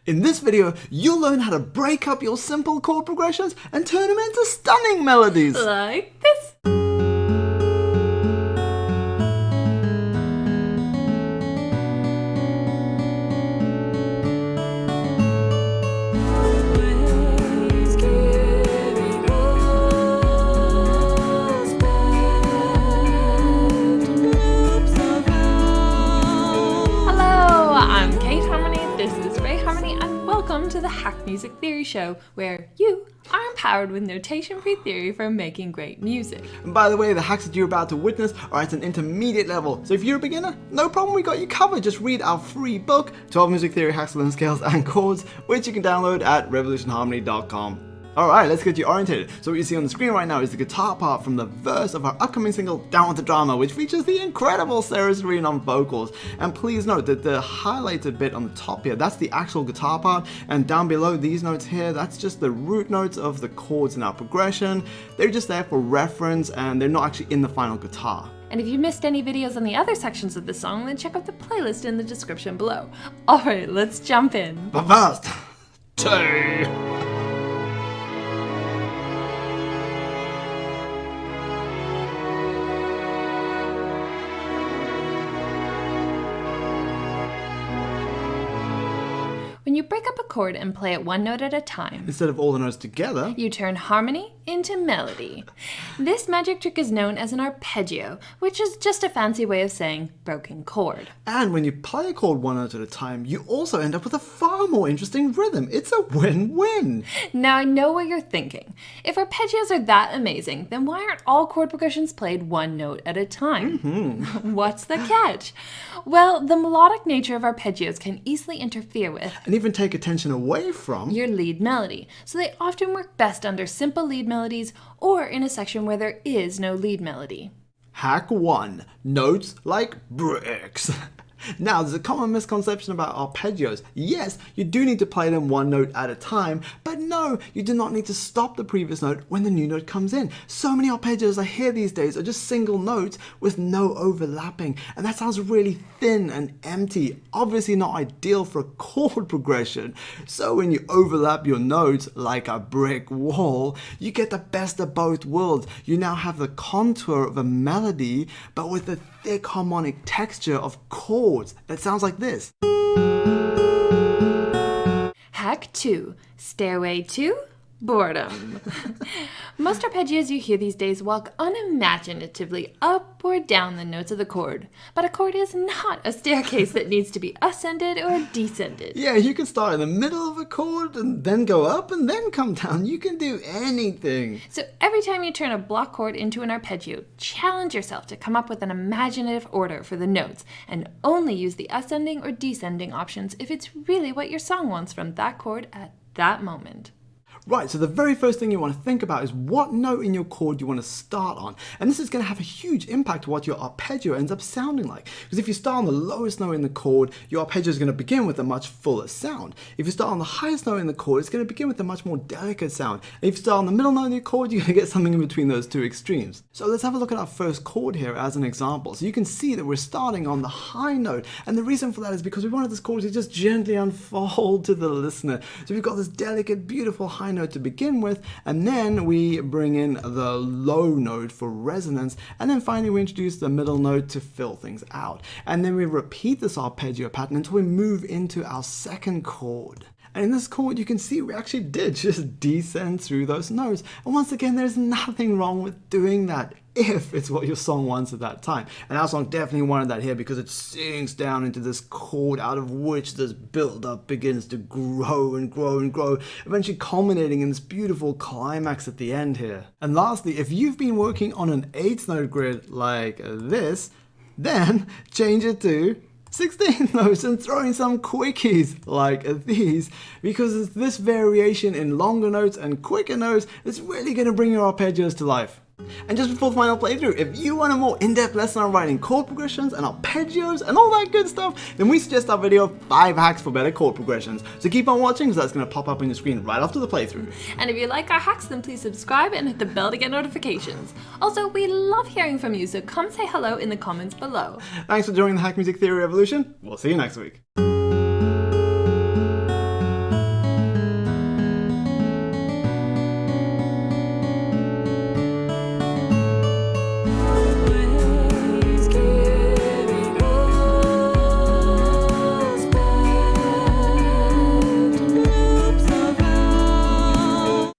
In this video, you'll learn how to break up your simple chord progressions and turn them into stunning melodies. Like this. Welcome to the Hack Music Theory Show, where you are empowered with notation-free theory for making great music. And by the way, the hacks that you're about to witness are at an intermediate level, so if you're a beginner, no problem, we got you covered. Just read our free book, 12 Music Theory Hacks to Learn Scales and Chords, which you can download at revolutionharmony.com. Alright, let's get you orientated. So what you see on the screen right now is the guitar part from the verse of our upcoming single, Down With The Drama, which features the incredible Sarah Serene on vocals. And please note that the highlighted bit on the top here, that's the actual guitar part, and down below these notes here, that's just the root notes of the chords in our progression. They're just there for reference, and they're not actually in the final guitar. And if you missed any videos on the other sections of the song, then check out the playlist in the description below. Alright, let's jump in. But first, two. When you break up a chord and play it one note at a time, Instead of all the notes together, you turn harmony into melody. This magic trick is known as an arpeggio, which is just a fancy way of saying broken chord. and when you play a chord one note at a time, you also end up with a far more interesting rhythm. It's a win-win. Now I know what you're thinking. If arpeggios are that amazing, then why aren't all chord progressions played one note at a time? What's the catch? Well, the melodic nature of arpeggios can easily interfere with And even take attention away from your lead melody, so they often work best under simple lead melodies or in a section where there is no lead melody. Hack 1. Notes like bricks. Now, there's a common misconception about arpeggios. Yes, you do need to play them one note at a time, but no, you do not need to stop the previous note when the new note comes in. So many arpeggios I hear these days are just single notes with no overlapping, and that sounds really thin and empty, obviously not ideal for a chord progression. So when you overlap your notes like a brick wall, you get the best of both worlds. You now have the contour of a melody, but with the thick harmonic texture of chords that sounds like this. Hack 2. Stairway to Boredom. Most arpeggios you hear these days walk unimaginatively up or down the notes of the chord, but a chord is not a staircase that needs to be ascended or descended. Yeah, you can start in the middle of a chord and then go up and then come down. You can do anything. So every time you turn a block chord into an arpeggio, challenge yourself to come up with an imaginative order for the notes and only use the ascending or descending options if it's really what your song wants from that chord at that moment. Right, so the very first thing you want to think about is what note in your chord you want to start on. And this is going to have a huge impact to what your arpeggio ends up sounding like. Because if you start on the lowest note in the chord, your arpeggio is going to begin with a much fuller sound. If you start on the highest note in the chord, it's going to begin with a much more delicate sound. And if you start on the middle note in your chord, you're going to get something in between those two extremes. So let's have a look at our first chord here as an example. So you can see that we're starting on the high note. And the reason for that is because we wanted this chord to just gently unfold to the listener. So we've got this delicate, beautiful high note to begin with, and then we bring in the low note for resonance, and then finally we introduce the middle note to fill things out. And then we repeat this arpeggio pattern until we move into our second chord. And in this chord, you can see we actually did just descend through those notes. And once again, there's nothing wrong with doing that if it's what your song wants at that time. And our song definitely wanted that here because it sinks down into this chord out of which this build-up begins to grow and grow and grow, eventually culminating in this beautiful climax at the end here. And lastly, if you've been working on an 8th note grid like this, then change it to 16 notes and throw in some quickies like these, because it's this variation in longer notes and quicker notes that's really going to bring your arpeggios to life. And just before the final playthrough, if you want a more in-depth lesson on writing chord progressions and arpeggios and all that good stuff, then we suggest our video 5 hacks for better chord progressions. So keep on watching because that's going to pop up on your screen right after the playthrough. And if you like our hacks, then please subscribe and hit the bell to get notifications. Also, we love hearing from you, so come say hello in the comments below. Thanks for joining the Hack Music Theory Revolution. We'll see you next week.